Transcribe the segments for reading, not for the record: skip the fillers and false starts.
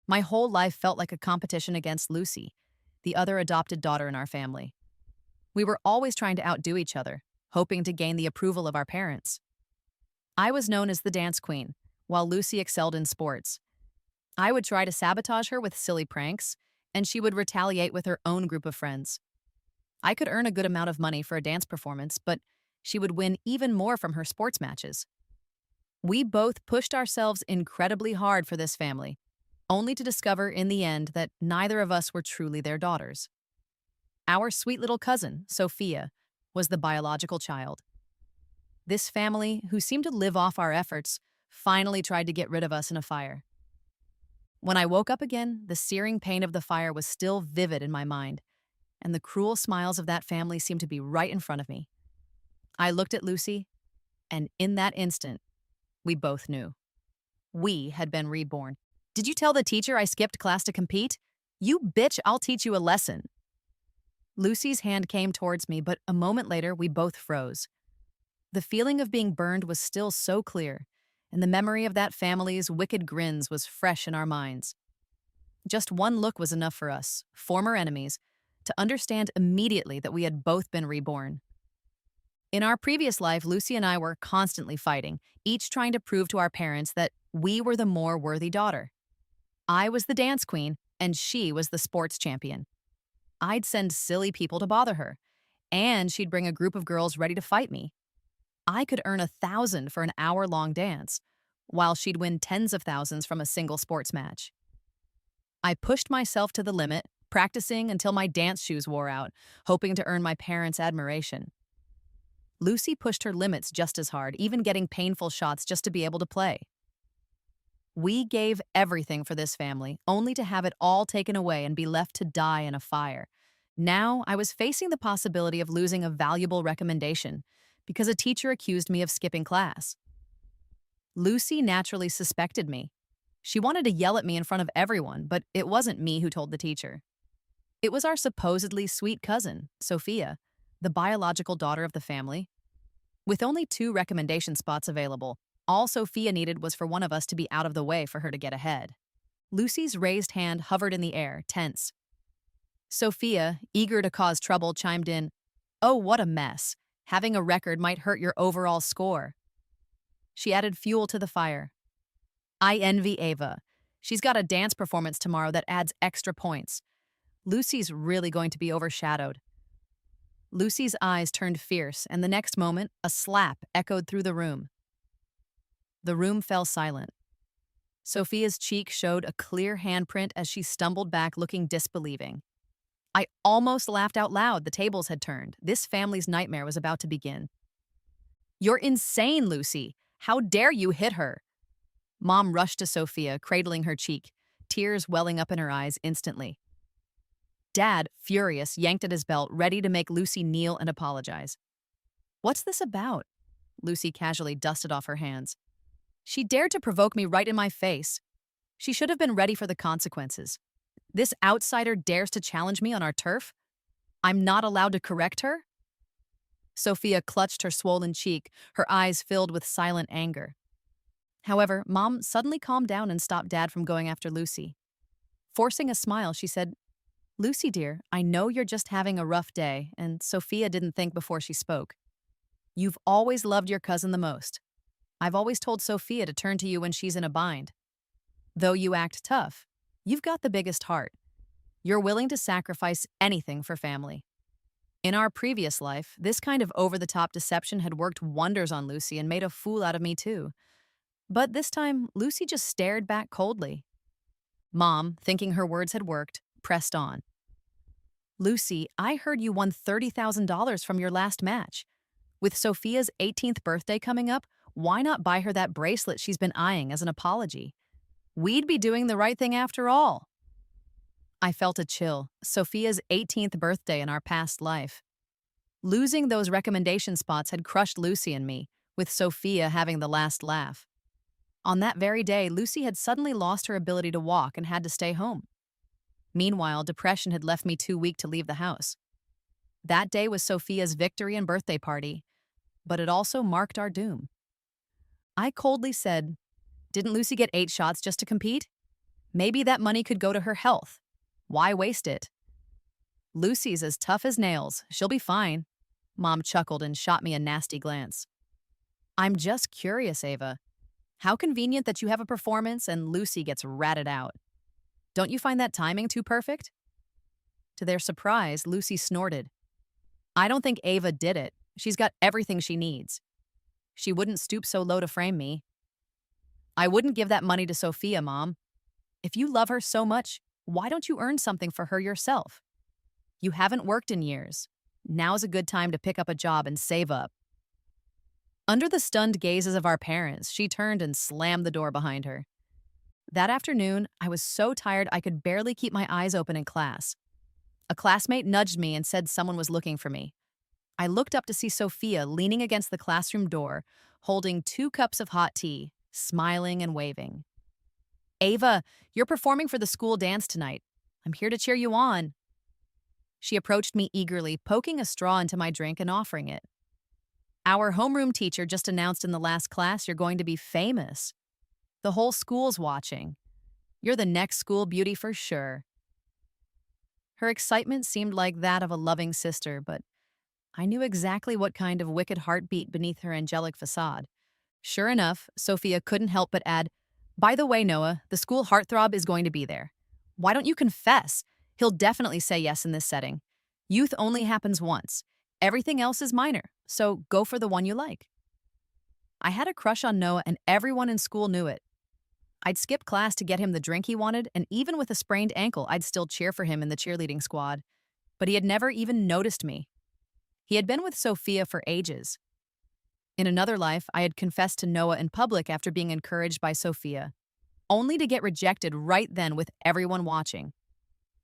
My whole life felt like a competition against Lucy, the other adopted daughter in our family. We were always trying to outdo each other, hoping to gain the approval of our parents. I was known as the dance queen, while Lucy excelled in sports. I would try to sabotage her with silly pranks, and she would retaliate with her own group of friends. I could earn a good amount of money for a dance performance, but she would win even more from her sports matches. We both pushed ourselves incredibly hard for this family, only to discover in the end that neither of us were truly their daughters. Our sweet little cousin, Sophia, was the biological child. This family, who seemed to live off our efforts, finally tried to get rid of us in a fire. When I woke up again, the searing pain of the fire was still vivid in my mind, and the cruel smiles of that family seemed to be right in front of me. I looked at Lucy, and in that instant, we both knew. We had been reborn. "Did you tell the teacher I skipped class to compete? You bitch, I'll teach you a lesson." Lucy's hand came towards me, but a moment later, we both froze. The feeling of being burned was still so clear, and the memory of that family's wicked grins was fresh in our minds. Just one look was enough for us, former enemies, to understand immediately that we had both been reborn. In our previous life, Lucy and I were constantly fighting, each trying to prove to our parents that we were the more worthy daughter. I was the dance queen, and she was the sports champion. I'd send silly people to bother her, and she'd bring a group of girls ready to fight me. I could earn 1,000 for an hour-long dance, while she'd win tens of thousands from a single sports match. I pushed myself to the limit, practicing until my dance shoes wore out, hoping to earn my parents' admiration. Lucy pushed her limits just as hard, even getting painful shots just to be able to play. We gave everything for this family, only to have it all taken away and be left to die in a fire. Now, I was facing the possibility of losing a valuable recommendation because a teacher accused me of skipping class. Lucy naturally suspected me. She wanted to yell at me in front of everyone, but it wasn't me who told the teacher. It was our supposedly sweet cousin, Sophia, the biological daughter of the family. With only 2 recommendation spots available, all Sophia needed was for one of us to be out of the way for her to get ahead. Lucy's raised hand hovered in the air, tense. Sophia, eager to cause trouble, chimed in, "Oh, what a mess. Having a record might hurt your overall score." She added fuel to the fire. "I envy Ava. She's got a dance performance tomorrow that adds extra points. Lucy's really going to be overshadowed." Lucy's eyes turned fierce, and the next moment, a slap echoed through the room. The room fell silent. Sophia's cheek showed a clear handprint as she stumbled back, looking disbelieving. I almost laughed out loud. The tables had turned. This family's nightmare was about to begin. "You're insane, Lucy. How dare you hit her?" Mom rushed to Sophia, cradling her cheek, tears welling up in her eyes instantly. Dad, furious, yanked at his belt, ready to make Lucy kneel and apologize. "What's this about?" Lucy casually dusted off her hands. "She dared to provoke me right in my face. She should have been ready for the consequences. This outsider dares to challenge me on our turf? I'm not allowed to correct her?" Sophia clutched her swollen cheek, her eyes filled with silent anger. However, Mom suddenly calmed down and stopped Dad from going after Lucy. Forcing a smile, she said, "Lucy, dear, I know you're just having a rough day," and Sophia didn't think before she spoke. "You've always loved your cousin the most. I've always told Sophia to turn to you when she's in a bind. Though you act tough, you've got the biggest heart. You're willing to sacrifice anything for family." In our previous life, this kind of over-the-top deception had worked wonders on Lucy and made a fool out of me too. But this time, Lucy just stared back coldly. Mom, thinking her words had worked, pressed on. "Lucy, I heard you won $30,000 from your last match. With Sophia's 18th birthday coming up, why not buy her that bracelet she's been eyeing as an apology? We'd be doing the right thing after all." I felt a chill. Sophia's 18th birthday in our past life. Losing those recommendation spots had crushed Lucy and me, with Sophia having the last laugh. On that very day, Lucy had suddenly lost her ability to walk and had to stay home. Meanwhile, depression had left me too weak to leave the house. That day was Sophia's victory and birthday party, but it also marked our doom. I coldly said, "Didn't Lucy get 8 shots just to compete?" Maybe that money could go to her health. Why waste it? Lucy's as tough as nails. She'll be fine. Mom chuckled and shot me a nasty glance. I'm just curious, Ava. How convenient that you have a performance and Lucy gets ratted out. Don't you find that timing too perfect? To their surprise, Lucy snorted. I don't think Ava did it. She's got everything she needs. She wouldn't stoop so low to frame me. I wouldn't give that money to Sophia, Mom. If you love her so much, why don't you earn something for her yourself? You haven't worked in years. Now's a good time to pick up a job and save up. Under the stunned gazes of our parents, she turned and slammed the door behind her. That afternoon, I was so tired I could barely keep my eyes open in class. A classmate nudged me and said someone was looking for me. I looked up to see Sophia leaning against the classroom door, holding 2 cups of hot tea, smiling and waving. Ava, you're performing for the school dance tonight. I'm here to cheer you on. She approached me eagerly, poking a straw into my drink and offering it. Our homeroom teacher just announced in the last class you're going to be famous. The whole school's watching. You're the next school beauty for sure. Her excitement seemed like that of a loving sister, but I knew exactly what kind of wicked heart beat beneath her angelic facade. Sure enough, Sophia couldn't help but add, by the way, Noah, the school heartthrob is going to be there. Why don't you confess? He'll definitely say yes in this setting. Youth only happens once. Everything else is minor, so go for the one you like. I had a crush on Noah and everyone in school knew it. I'd skip class to get him the drink he wanted, and even with a sprained ankle, I'd still cheer for him in the cheerleading squad. But he had never even noticed me. He had been with Sophia for ages. In another life, I had confessed to Noah in public after being encouraged by Sophia, only to get rejected right then with everyone watching.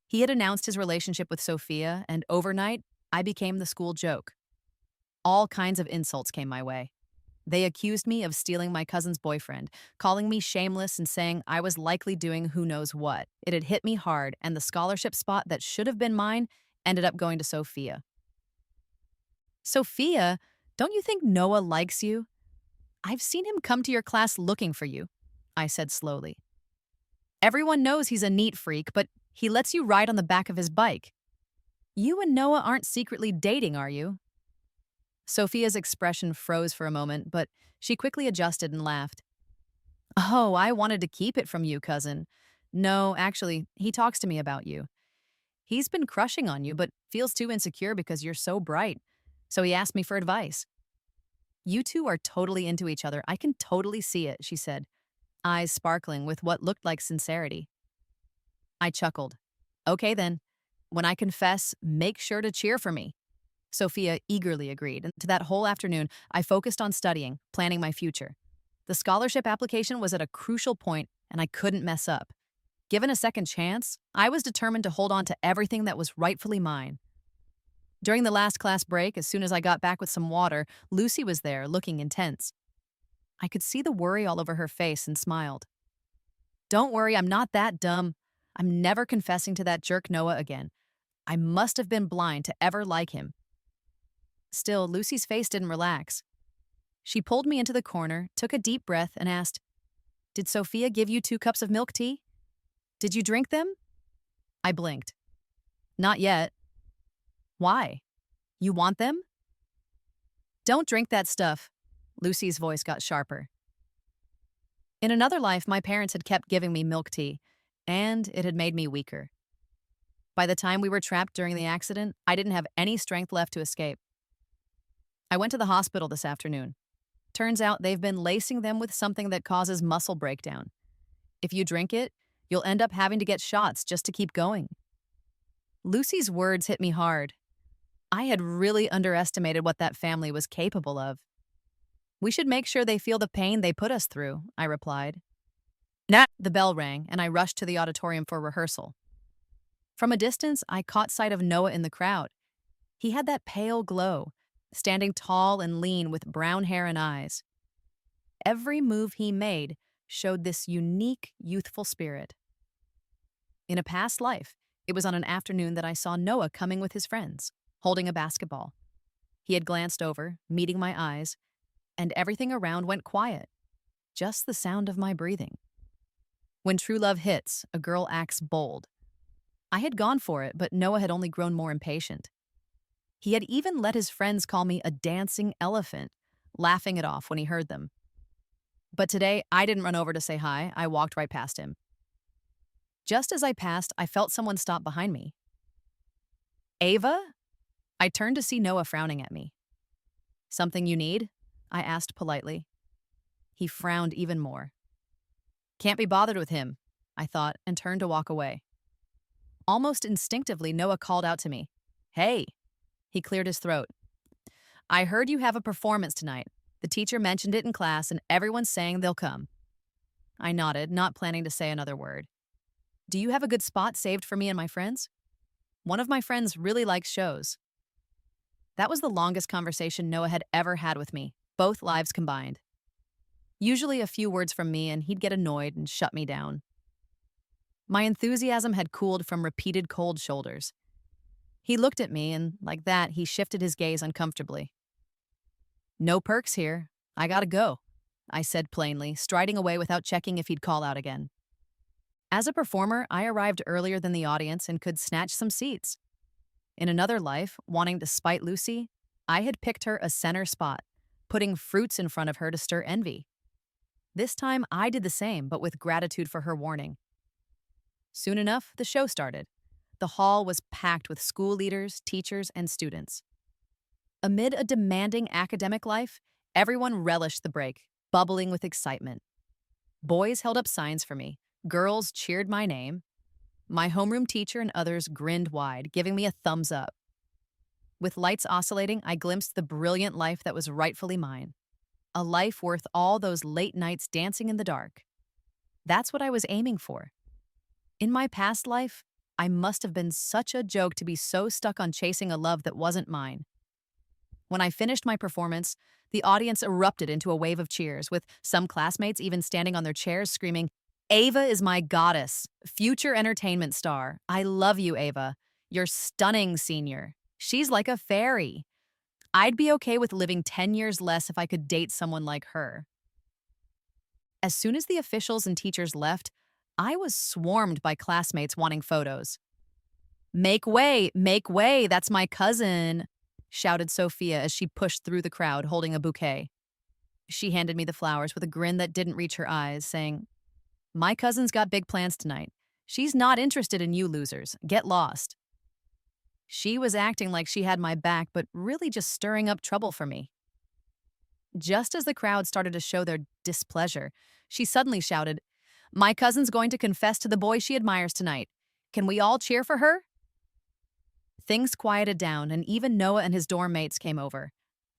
He had announced his relationship with Sophia, and overnight, I became the school joke. All kinds of insults came my way. They accused me of stealing my cousin's boyfriend, calling me shameless and saying I was likely doing who knows what. It had hit me hard, and the scholarship spot that should have been mine ended up going to Sophia. Sophia, don't you think Noah likes you? I've seen him come to your class looking for you, I said slowly. Everyone knows he's a neat freak, but he lets you ride on the back of his bike. You and Noah aren't secretly dating, are you? Sophia's expression froze for a moment, but she quickly adjusted and laughed. Oh, I wanted to keep it from you, cousin. No, actually, he talks to me about you. He's been crushing on you, but feels too insecure because you're so bright. So he asked me for advice. You two are totally into each other. I can totally see it, she said, eyes sparkling with what looked like sincerity. I chuckled. Okay then. When I confess, make sure to cheer for me. Sophia eagerly agreed, and to that whole afternoon, I focused on studying, planning my future. The scholarship application was at a crucial point, and I couldn't mess up. Given a second chance, I was determined to hold on to everything that was rightfully mine. During the last class break, as soon as I got back with some water, Lucy was there, looking intense. I could see the worry all over her face and smiled. Don't worry, I'm not that dumb. I'm never confessing to that jerk Noah again. I must have been blind to ever like him. Still, Lucy's face didn't relax. She pulled me into the corner, took a deep breath, and asked, Did Sophia give you 2 cups of milk tea? Did you drink them? I blinked. Not yet. Why? You want them? Don't drink that stuff. Lucy's voice got sharper. In another life, my parents had kept giving me milk tea, and it had made me weaker. By the time we were trapped during the accident, I didn't have any strength left to escape. I went to the hospital this afternoon. Turns out they've been lacing them with something that causes muscle breakdown. If you drink it, you'll end up having to get shots just to keep going. Lucy's words hit me hard. I had really underestimated what that family was capable of. We should make sure they feel the pain they put us through, I replied. Nah. The bell rang, and I rushed to the auditorium for rehearsal. From a distance, I caught sight of Noah in the crowd. He had that pale glow, standing tall and lean with brown hair and eyes. Every move he made showed this unique, youthful spirit. In a past life, it was on an afternoon that I saw Noah coming with his friends, holding a basketball. He had glanced over, meeting my eyes, and everything around went quiet, just the sound of my breathing. When true love hits, a girl acts bold. I had gone for it, but Noah had only grown more impatient. He had even let his friends call me a dancing elephant, laughing it off when he heard them. But today, I didn't run over to say hi, I walked right past him. Just as I passed, I felt someone stop behind me. Ava? I turned to see Noah frowning at me. Something you need? I asked politely. He frowned even more. Can't be bothered with him, I thought, and turned to walk away. Almost instinctively, Noah called out to me. Hey! He cleared his throat. I heard you have a performance tonight. The teacher mentioned it in class, and everyone's saying they'll come. I nodded, not planning to say another word. Do you have a good spot saved for me and my friends? One of my friends really likes shows. That was the longest conversation Noah had ever had with me, both lives combined. Usually a few words from me and he'd get annoyed and shut me down. My enthusiasm had cooled from repeated cold shoulders. He looked at me and, like that, he shifted his gaze uncomfortably. No perks here. I gotta go, I said plainly, striding away without checking if he'd call out again. As a performer, I arrived earlier than the audience and could snatch some seats. In another life, wanting to spite Lucy, I had picked her a center spot, putting fruits in front of her to stir envy. This time, I did the same, but with gratitude for her warning. Soon enough, the show started. The hall was packed with school leaders, teachers, and students. Amid a demanding academic life, everyone relished the break, bubbling with excitement. Boys held up signs for me. Girls cheered my name. My homeroom teacher and others grinned wide, giving me a thumbs up. With lights oscillating, I glimpsed the brilliant life that was rightfully mine. A life worth all those late nights dancing in the dark. That's what I was aiming for. In my past life, I must have been such a joke to be so stuck on chasing a love that wasn't mine. When I finished my performance, the audience erupted into a wave of cheers, with some classmates even standing on their chairs screaming, Ava is my goddess, future entertainment star. I love you, Ava. You're stunning, senior. She's like a fairy. I'd be okay with living 10 years less if I could date someone like her. As soon as the officials and teachers left, I was swarmed by classmates wanting photos. Make way, that's my cousin, shouted Sophia as she pushed through the crowd holding a bouquet. She handed me the flowers with a grin that didn't reach her eyes, saying, My cousin's got big plans tonight. She's not interested in you losers. Get lost. She was acting like she had my back, but really just stirring up trouble for me. Just as the crowd started to show their displeasure, she suddenly shouted, My cousin's going to confess to the boy she admires tonight. Can we all cheer for her? Things quieted down, and even Noah and his dorm mates came over.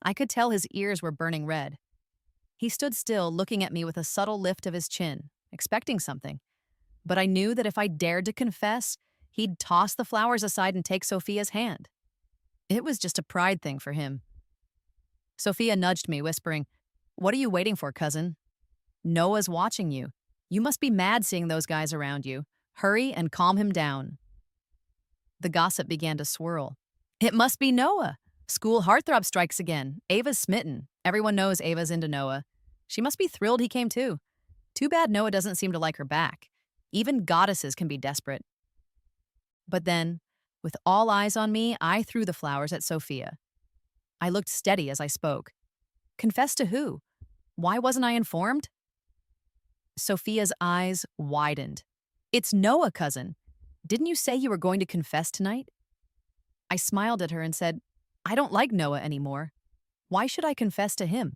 I could tell his ears were burning red. He stood still, looking at me with a subtle lift of his chin, expecting something. But I knew that if I dared to confess, he'd toss the flowers aside and take Sophia's hand. It was just a pride thing for him. Sophia nudged me, whispering, What are you waiting for, cousin? Noah's watching you. You must be mad seeing those guys around you. Hurry and calm him down. The gossip began to swirl. It must be Noah. School heartthrob strikes again. Ava's smitten. Everyone knows Ava's into Noah. She must be thrilled he came too. Too bad Noah doesn't seem to like her back. Even goddesses can be desperate. But then, with all eyes on me, I threw the flowers at Sophia. I looked steady as I spoke. Confess to who? Why wasn't I informed? Sophia's eyes widened. It's Noah, cousin. Didn't you say you were going to confess tonight? I smiled at her and said, I don't like Noah anymore. Why should I confess to him?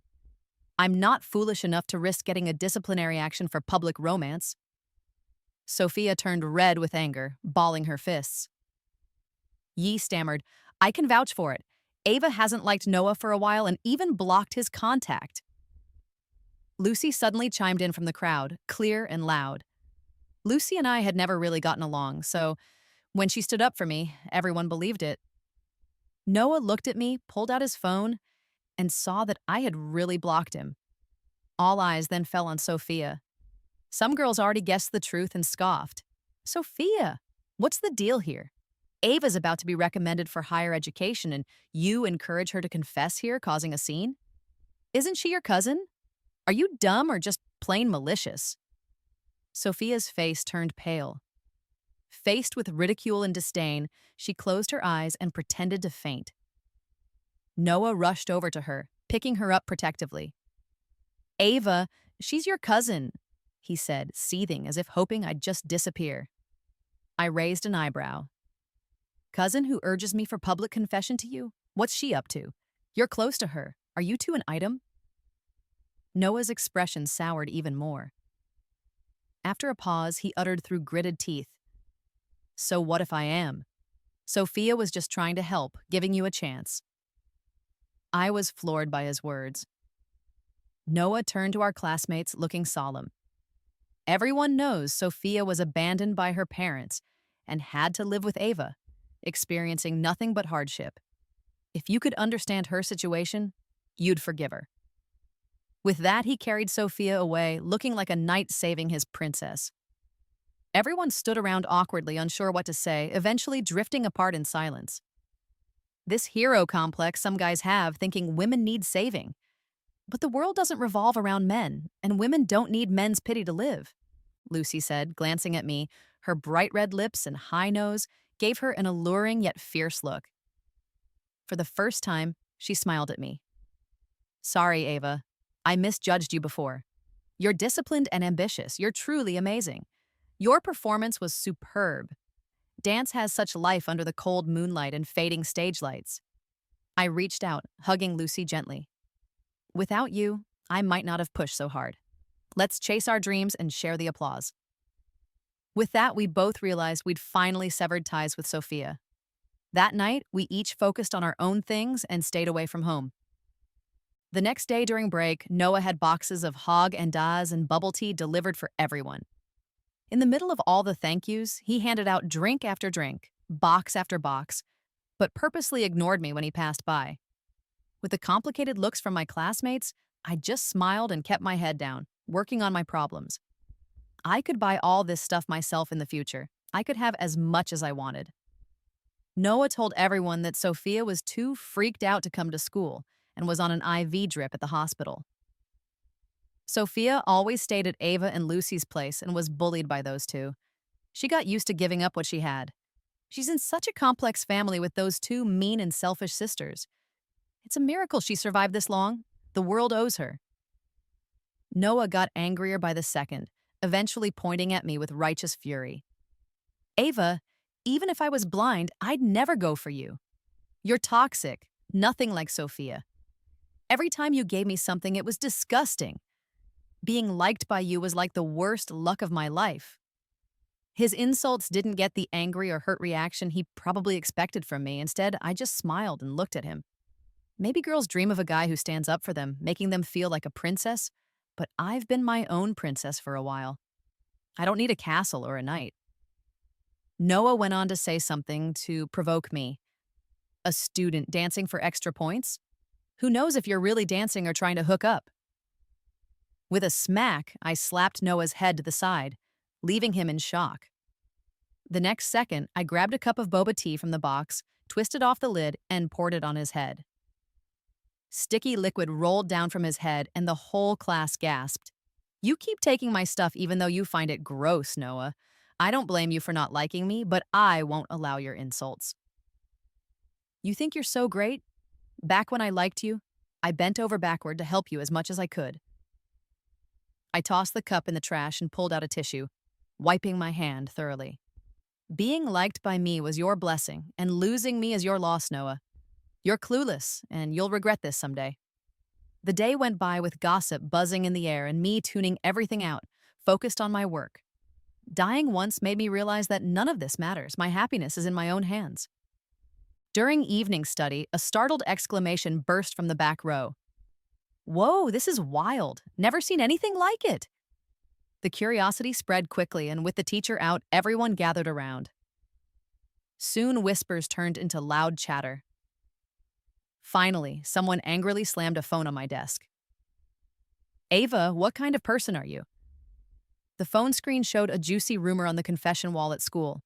I'm not foolish enough to risk getting a disciplinary action for public romance. Sophia turned red with anger, balling her fists. Yi stammered, I can vouch for it. Ava hasn't liked Noah for a while and even blocked his contact. Lucy suddenly chimed in from the crowd, clear and loud. Lucy and I had never really gotten along, so when she stood up for me, everyone believed it. Noah looked at me, pulled out his phone, and saw that I had really blocked him. All eyes then fell on Sophia. Some girls already guessed the truth and scoffed. Sophia, what's the deal here? Ava's about to be recommended for higher education, and you encourage her to confess here, causing a scene? Isn't she your cousin? Are you dumb or just plain malicious? Sophia's face turned pale. Faced with ridicule and disdain, she closed her eyes and pretended to faint. Noah rushed over to her, picking her up protectively. Ava, she's your cousin, he said, seething as if hoping I'd just disappear. I raised an eyebrow. Cousin who urges me for public confession to you? What's she up to? You're close to her. Are you two an item? Noah's expression soured even more. After a pause, he uttered through gritted teeth, "So what if I am? Sophia was just trying to help, giving you a chance." I was floored by his words. Noah turned to our classmates, looking solemn. Everyone knows Sophia was abandoned by her parents and had to live with Ava, experiencing nothing but hardship. If you could understand her situation, you'd forgive her. With that, he carried Sophia away, looking like a knight saving his princess. Everyone stood around awkwardly, unsure what to say, eventually drifting apart in silence. This hero complex some guys have, thinking women need saving. But the world doesn't revolve around men, and women don't need men's pity to live, Lucy said, glancing at me. Her bright red lips and high nose gave her an alluring yet fierce look. For the first time, she smiled at me. Sorry, Ava. I misjudged you before. You're disciplined and ambitious. You're truly amazing. Your performance was superb. Dance has such life under the cold moonlight and fading stage lights. I reached out, hugging Lucy gently. Without you, I might not have pushed so hard. Let's chase our dreams and share the applause. With that, we both realized we'd finally severed ties with Sophia. That night, we each focused on our own things and stayed away from home. The next day during break, Noah had boxes of Haagen-Dazs and bubble tea delivered for everyone. In the middle of all the thank yous, he handed out drink after drink, box after box, but purposely ignored me when he passed by. With the complicated looks from my classmates, I just smiled and kept my head down, working on my problems. I could buy all this stuff myself in the future. I could have as much as I wanted. Noah told everyone that Sophia was too freaked out to come to school and was on an IV drip at the hospital. Sophia always stayed at Ava and Lucy's place and was bullied by those two. She got used to giving up what she had. She's in such a complex family with those two mean and selfish sisters. It's a miracle she survived this long. The world owes her. Noah got angrier by the second, eventually pointing at me with righteous fury. Ava, even if I was blind, I'd never go for you. You're toxic, nothing like Sophia. Every time you gave me something, it was disgusting. Being liked by you was like the worst luck of my life. His insults didn't get the angry or hurt reaction he probably expected from me. Instead, I just smiled and looked at him. Maybe girls dream of a guy who stands up for them, making them feel like a princess, but I've been my own princess for a while. I don't need a castle or a knight. Noah went on to say something to provoke me. A student dancing for extra points? Who knows if you're really dancing or trying to hook up? With a smack, I slapped Noah's head to the side, leaving him in shock. The next second, I grabbed a cup of boba tea from the box, twisted off the lid, and poured it on his head. Sticky liquid rolled down from his head, and the whole class gasped. You keep taking my stuff even though you find it gross, Noah. I don't blame you for not liking me, but I won't allow your insults. You think you're so great? Back when I liked you, I bent over backward to help you as much as I could. I tossed the cup in the trash and pulled out a tissue, wiping my hand thoroughly. Being liked by me was your blessing, and losing me is your loss, Noah. You're clueless, and you'll regret this someday. The day went by with gossip buzzing in the air and me tuning everything out, focused on my work. Dying once made me realize that none of this matters. My happiness is in my own hands. During evening study, a startled exclamation burst from the back row. Whoa, this is wild. Never seen anything like it. The curiosity spread quickly, and with the teacher out, everyone gathered around. Soon whispers turned into loud chatter. Finally, someone angrily slammed a phone on my desk. Ava, what kind of person are you? The phone screen showed a juicy rumor on the confession wall at school.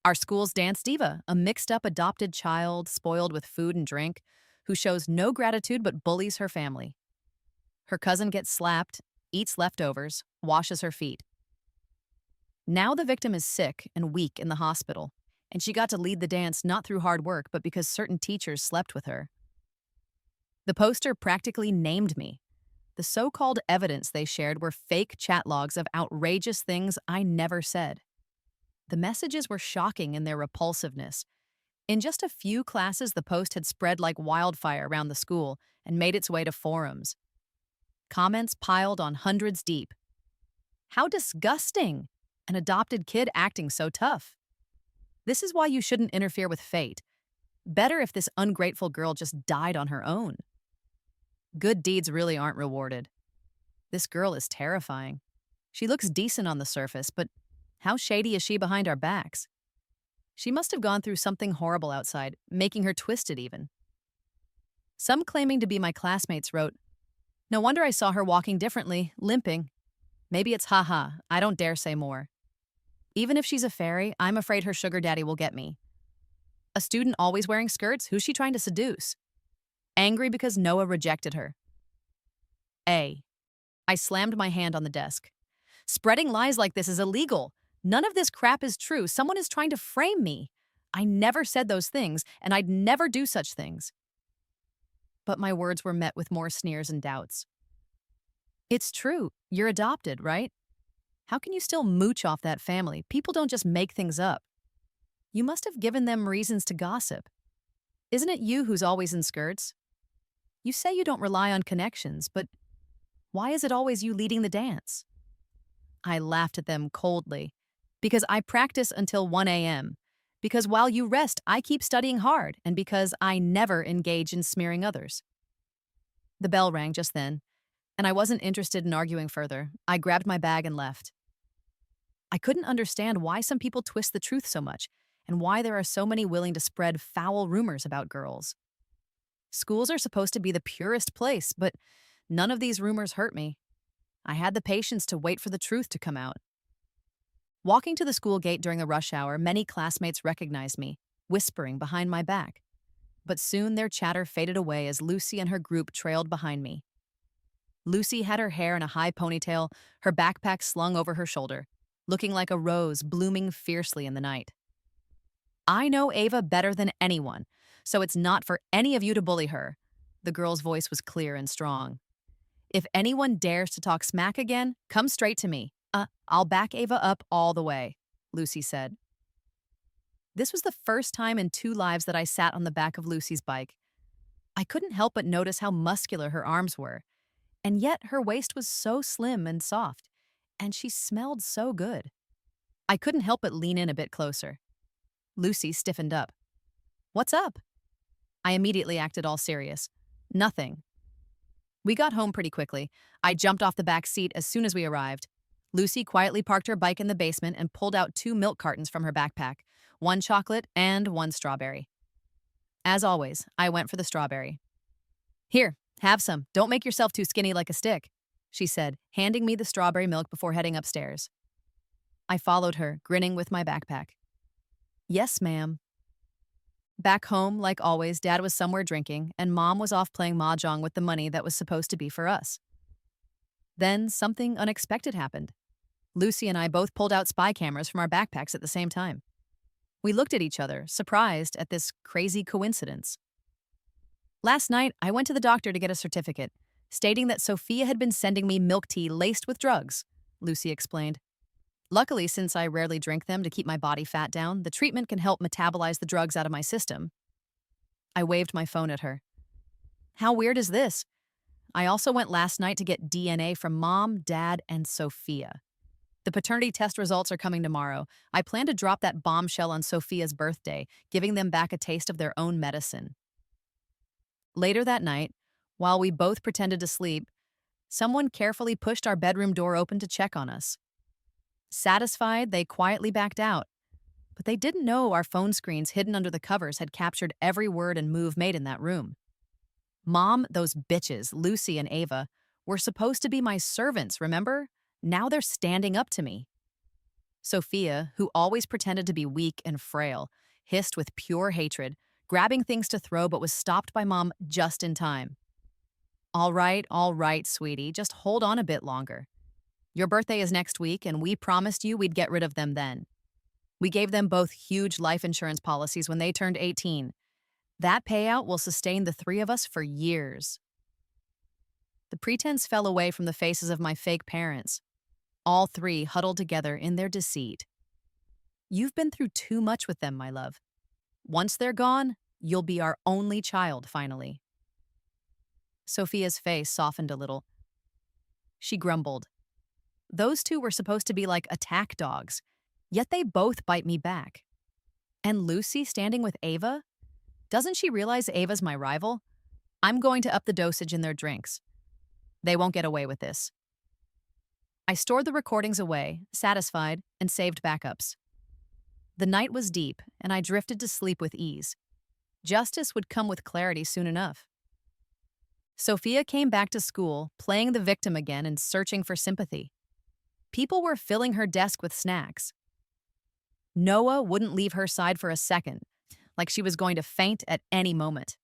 Our school's dance diva, a mixed-up adopted child spoiled with food and drink, who shows no gratitude but bullies her family. Her cousin gets slapped, eats leftovers, washes her feet. Now the victim is sick and weak in the hospital, and she got to lead the dance not through hard work but because certain teachers slept with her. The poster practically named me. The so-called evidence they shared were fake chat logs of outrageous things I never said. The messages were shocking in their repulsiveness. In just a few classes, the post had spread like wildfire around the school and made its way to forums. Comments piled on hundreds deep. How disgusting! An adopted kid acting so tough. This is why you shouldn't interfere with fate. Better if this ungrateful girl just died on her own. Good deeds really aren't rewarded. This girl is terrifying. She looks decent on the surface, but how shady is she behind our backs? She must have gone through something horrible outside, making her twisted even. Some claiming to be my classmates wrote, "No wonder I saw her walking differently, limping. Maybe it's haha, I don't dare say more. Even if she's a fairy, I'm afraid her sugar daddy will get me. A student always wearing skirts? Who's she trying to seduce? Angry because Noah rejected her." I slammed my hand on the desk. Spreading lies like this is illegal. None of this crap is true. Someone is trying to frame me. I never said those things, and I'd never do such things. But my words were met with more sneers and doubts. It's true. You're adopted, right? How can you still mooch off that family? People don't just make things up. You must have given them reasons to gossip. Isn't it you who's always in skirts? You say you don't rely on connections, but why is it always you leading the dance? I laughed at them coldly. Because I practice until 1 a.m. Because while you rest, I keep studying hard, and because I never engage in smearing others. The bell rang just then, and I wasn't interested in arguing further. I grabbed my bag and left. I couldn't understand why some people twist the truth so much, and why there are so many willing to spread foul rumors about girls. Schools are supposed to be the purest place, but none of these rumors hurt me. I had the patience to wait for the truth to come out. Walking to the school gate during the rush hour, many classmates recognized me, whispering behind my back. But soon their chatter faded away as Lucy and her group trailed behind me. Lucy had her hair in a high ponytail, her backpack slung over her shoulder, looking like a rose blooming fiercely in the night. I know Ava better than anyone, so it's not for any of you to bully her. The girl's voice was clear and strong. If anyone dares to talk smack again, come straight to me. I'll back Ava up all the way, Lucy said. This was the first time in 2 lives that I sat on the back of Lucy's bike. I couldn't help but notice how muscular her arms were, and yet her waist was so slim and soft, and she smelled so good. I couldn't help but lean in a bit closer. Lucy stiffened up. "What's up?" I immediately acted all serious. "Nothing." We got home pretty quickly. I jumped off the back seat as soon as we arrived. Lucy quietly parked her bike in the basement and pulled out 2 milk cartons from her backpack, 1 chocolate and 1 strawberry. As always, I went for the strawberry. "Here, have some. Don't make yourself too skinny like a stick," she said, handing me the strawberry milk before heading upstairs. I followed her, grinning with my backpack. "Yes, ma'am." Back home, like always, Dad was somewhere drinking, and Mom was off playing mahjong with the money that was supposed to be for us. Then something unexpected happened. Lucy and I both pulled out spy cameras from our backpacks at the same time. We looked at each other, surprised at this crazy coincidence. "Last night, I went to the doctor to get a certificate, stating that Sophia had been sending me milk tea laced with drugs," Lucy explained. "Luckily, since I rarely drink them to keep my body fat down, the treatment can help metabolize the drugs out of my system." I waved my phone at her. "How weird is this? I also went last night to get DNA from Mom, Dad, and Sophia. The paternity test results are coming tomorrow. I plan to drop that bombshell on Sophia's birthday, giving them back a taste of their own medicine." Later that night, while we both pretended to sleep, someone carefully pushed our bedroom door open to check on us. Satisfied, they quietly backed out. But they didn't know our phone screens hidden under the covers had captured every word and move made in that room. Mom, those bitches, Lucy and Ava, were supposed to be my servants, remember? Now they're standing up to me. Sophia, who always pretended to be weak and frail, hissed with pure hatred, grabbing things to throw but was stopped by Mom just in time. All right, sweetie. Just hold on a bit longer. Your birthday is next week, and we promised you we'd get rid of them then. We gave them both huge life insurance policies when they turned 18. That payout will sustain the three of us for years. The pretense fell away from the faces of my fake parents, all three huddled together in their deceit. You've been through too much with them, my love. Once they're gone, you'll be our only child, finally. Sophia's face softened a little. She grumbled. Those two were supposed to be like attack dogs, yet they both bite me back. And Lucy standing with Ava? Doesn't she realize Ava's my rival? I'm going to up the dosage in their drinks. They won't get away with this. I stored the recordings away, satisfied, and saved backups. The night was deep, and I drifted to sleep with ease. Justice would come with clarity soon enough. Sophia came back to school, playing the victim again and searching for sympathy. People were filling her desk with snacks. Noah wouldn't leave her side for a second, like she was going to faint at any moment.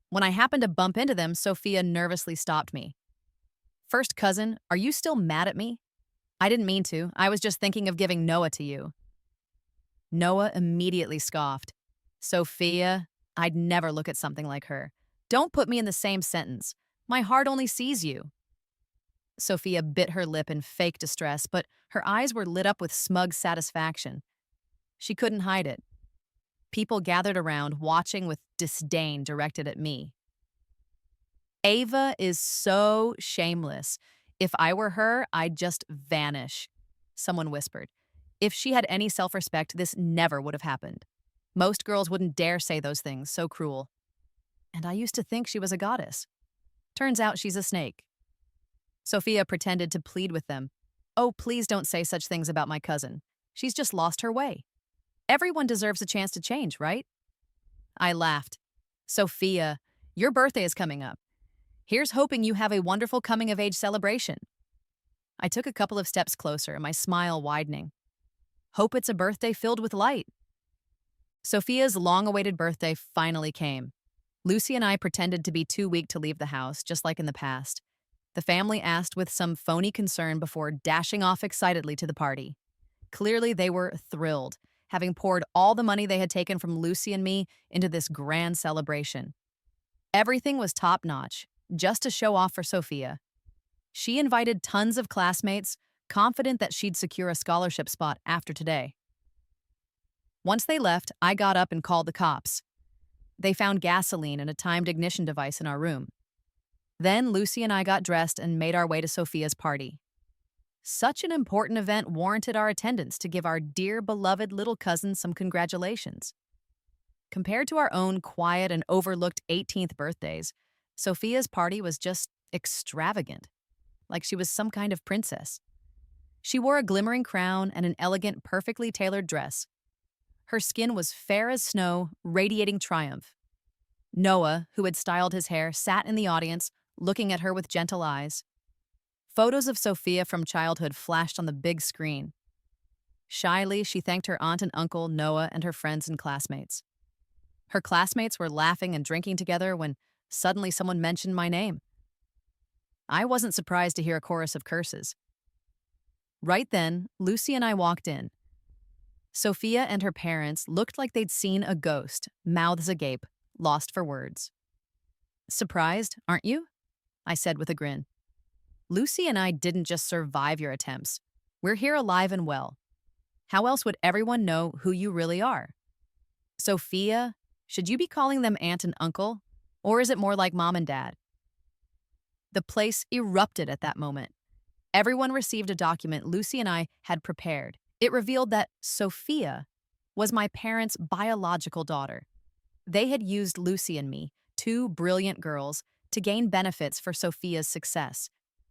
When I happened to bump into them, Sophia nervously stopped me. First cousin, are you still mad at me? I didn't mean to. I was just thinking of giving Noah to you. Noah immediately scoffed. Sophia, I'd never look at something like her. Don't put me in the same sentence. My heart only sees you. Sophia bit her lip in fake distress, but her eyes were lit up with smug satisfaction. She couldn't hide it. People gathered around, watching with disdain directed at me. Ava is so shameless. If I were her, I'd just vanish, someone whispered. If she had any self-respect, this never would have happened. Most girls wouldn't dare say those things, so cruel. And I used to think she was a goddess. Turns out she's a snake. Sophia pretended to plead with them. Oh, please don't say such things about my cousin. She's just lost her way. Everyone deserves a chance to change, right? I laughed. Sophia, your birthday is coming up. Here's hoping you have a wonderful coming-of-age celebration. I took a couple of steps closer, my smile widening. Hope it's a birthday filled with light. Sophia's long-awaited birthday finally came. Lucy and I pretended to be too weak to leave the house, just like in the past. The family asked with some phony concern before dashing off excitedly to the party. Clearly, they were thrilled, having poured all the money they had taken from Lucy and me into this grand celebration. Everything was top-notch, just to show off for Sophia. She invited tons of classmates, confident that she'd secure a scholarship spot after today. Once they left, I got up and called the cops. They found gasoline and a timed ignition device in our room. Then Lucy and I got dressed and made our way to Sophia's party. Such an important event warranted our attendance to give our dear beloved little cousin some congratulations. Compared to our own quiet and overlooked 18th birthdays, Sophia's party was just extravagant, like she was some kind of princess. She wore a glimmering crown and an elegant, perfectly tailored dress. Her skin was fair as snow, radiating triumph. Noah, who had styled his hair, sat in the audience, looking at her with gentle eyes. Photos of Sophia from childhood flashed on the big screen. Shyly, she thanked her aunt and uncle, Noah, and her friends and classmates. Her classmates were laughing and drinking together when suddenly someone mentioned my name. I wasn't surprised to hear a chorus of curses. Right then, Lucy and I walked in. Sophia and her parents looked like they'd seen a ghost, mouths agape, lost for words. Surprised, aren't you? I said with a grin. Lucy and I didn't just survive your attempts. We're here alive and well. How else would everyone know who you really are? Sophia, should you be calling them aunt and uncle? Or is it more like mom and dad? The place erupted at that moment. Everyone received a document Lucy and I had prepared. It revealed that Sophia was my parents' biological daughter. They had used Lucy and me, two brilliant girls, to gain benefits for Sophia's success.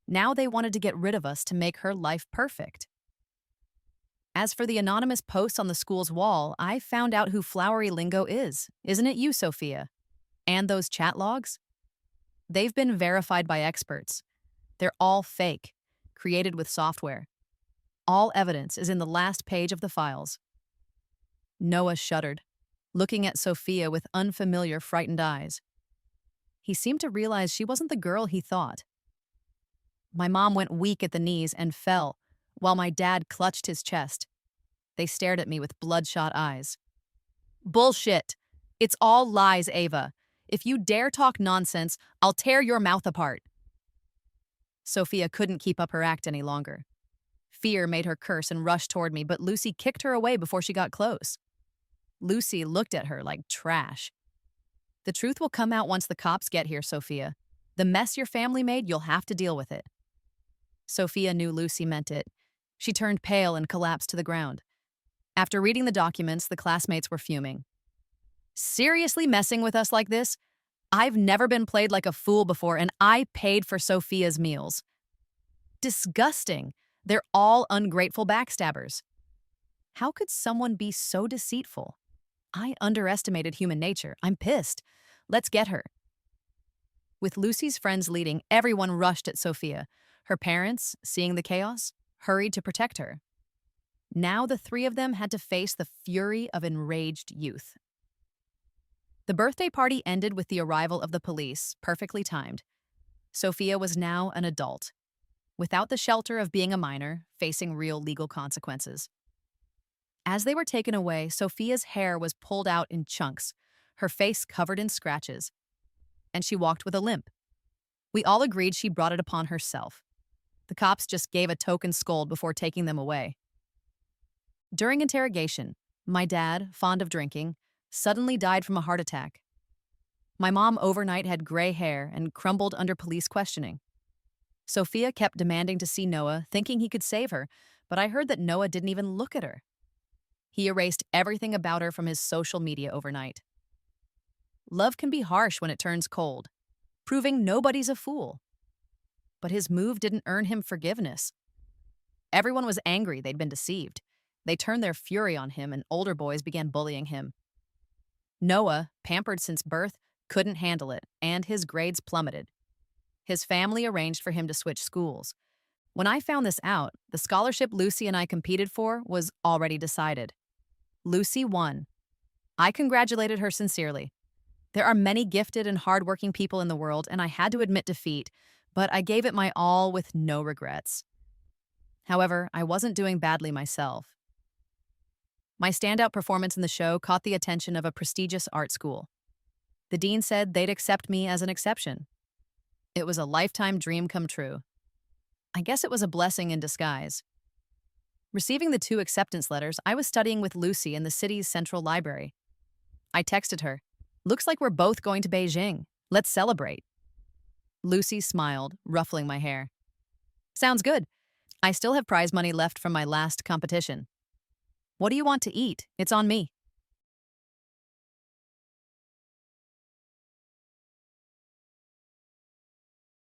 Now they wanted to get rid of us to make her life perfect. As for the anonymous posts on the school's wall, I found out who Flowery Lingo is. Isn't it you, Sophia? And those chat logs? They've been verified by experts. They're all fake, created with software. All evidence is in the last page of the files. Noah shuddered, looking at Sophia with unfamiliar, frightened eyes. He seemed to realize she wasn't the girl he thought. My mom went weak at the knees and fell, while my dad clutched his chest. They stared at me with bloodshot eyes. Bullshit! It's all lies, Ava. If you dare talk nonsense, I'll tear your mouth apart. Sophia couldn't keep up her act any longer. Fear made her curse and rush toward me, but Lucy kicked her away before she got close. Lucy looked at her like trash. The truth will come out once the cops get here, Sophia. The mess your family made, you'll have to deal with it. Sophia knew Lucy meant it. She turned pale and collapsed to the ground. After reading the documents, the classmates were fuming. Seriously messing with us like this? I've never been played like a fool before, and I paid for Sophia's meals. Disgusting. They're all ungrateful backstabbers. How could someone be so deceitful? I underestimated human nature. I'm pissed. Let's get her. With Lucy's friends leading, everyone rushed at Sophia. Her parents, seeing the chaos, hurried to protect her. Now the three of them had to face the fury of enraged youth. The birthday party ended with the arrival of the police, perfectly timed. Sophia was now an adult, without the shelter of being a minor, facing real legal consequences. As they were taken away, Sophia's hair was pulled out in chunks, her face covered in scratches, and she walked with a limp. We all agreed she brought it upon herself. The cops just gave a token scold before taking them away. During interrogation, my dad, fond of drinking, suddenly died from a heart attack. My mom overnight had gray hair and crumbled under police questioning. Sophia kept demanding to see Noah, thinking he could save her, but I heard that Noah didn't even look at her. He erased everything about her from his social media overnight. Love can be harsh when it turns cold, proving nobody's a fool. But his move didn't earn him forgiveness. Everyone was angry they'd been deceived. They turned their fury on him, and older boys began bullying him. Noah, pampered since birth, couldn't handle it, and his grades plummeted. His family arranged for him to switch schools. When I found this out, the scholarship Lucy and I competed for was already decided. Lucy won. I congratulated her sincerely. There are many gifted and hardworking people in the world, and I had to admit defeat, but I gave it my all with no regrets. However, I wasn't doing badly myself. My standout performance in the show caught the attention of a prestigious art school. The dean said they'd accept me as an exception. It was a lifetime dream come true. I guess it was a blessing in disguise. Receiving the 2 acceptance letters, I was studying with Lucy in the city's central library. I texted her, "Looks like we're both going to Beijing. Let's celebrate." Lucy smiled, ruffling my hair. "Sounds good. I still have prize money left from my last competition. What do you want to eat? It's on me."